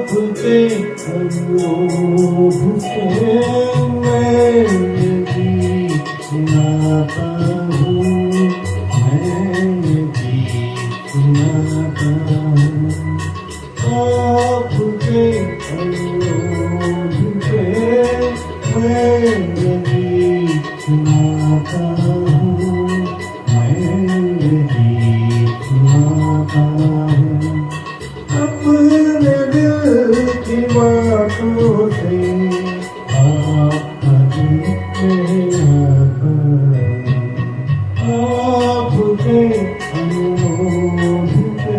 आपके अनुरोध से मैं ये गीत सुनाता हूँ, मैं ये गीत सुनाता हूँ। आपके अनुरोध से मैं ये गीत सुनाता हूँ, मैं ये गीत सुनाता हूँ। अपने दिल की बातों से आपका दिल आता है, आपके अनुरोध पे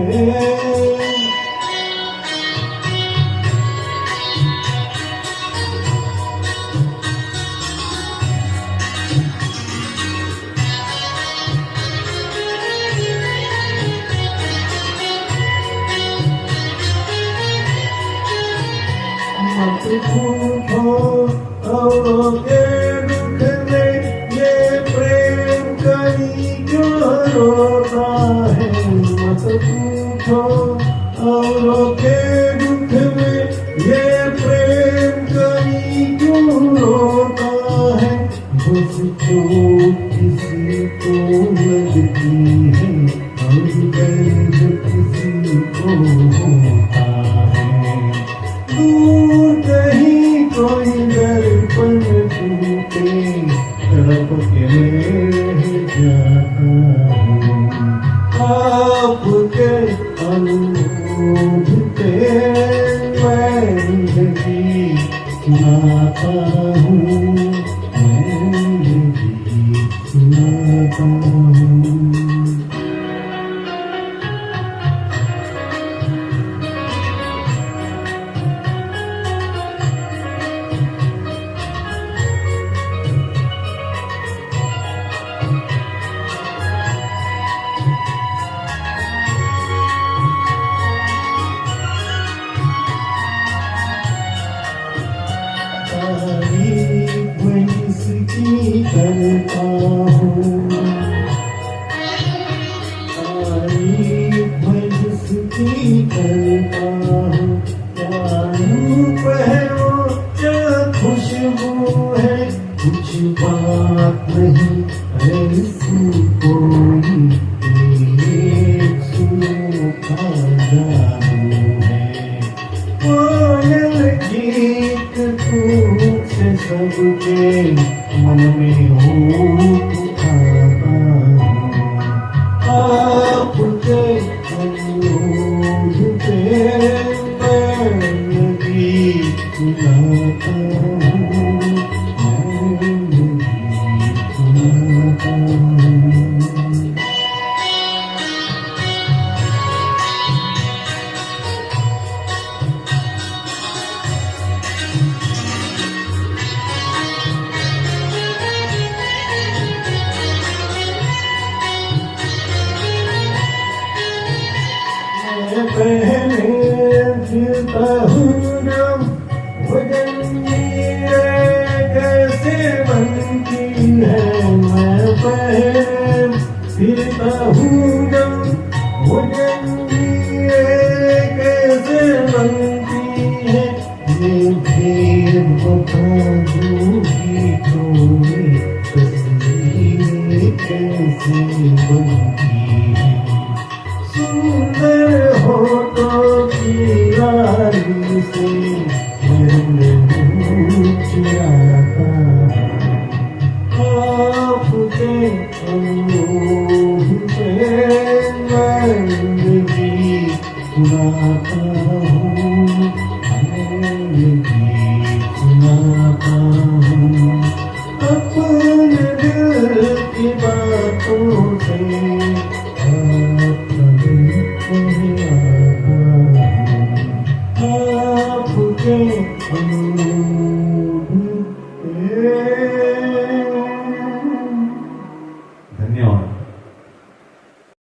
मत पूछो औरों के दुख में ये प्रेम कहीं क्यों रोता है। मत पूछो औरों के दुख में ये प्रेम कहीं क्यों रोता है। बस चोट किसी को लगती है और दर्द किसी को होता है। दूर कहीं कोई दर्पण टूटे तड़प के रह जाता हूँ। आपके अनुरोध पे मैं ये गीत सुनाता हूँ, मैं ये गीत सुनाता हूँ। तारीफ मैं इसकी करता हूँ, तारीफ मैं इसकी करता हूँ। क्या रूप है वो, क्या खुशबू है, कुछ बात नहीं है इसको ही, एक सुनोखा जादू है। कोयल गीत टूट से सबके मन में हो उठाता हूँ। आपके अनुरोध पे मैं ये गीत सुनाता हूँ, मैं ये गीत सुनाता हूँ। पहले फिरता हूँ जब वो जंजीरें कैसे बनती है। मैं पहले फिरता हूँ जब वो जंजीरें कैसे बनती है। ये फिर बता दूँगी तुम्हें तस्वीरें कैसे बनती है। सुंदर होठों की लाली से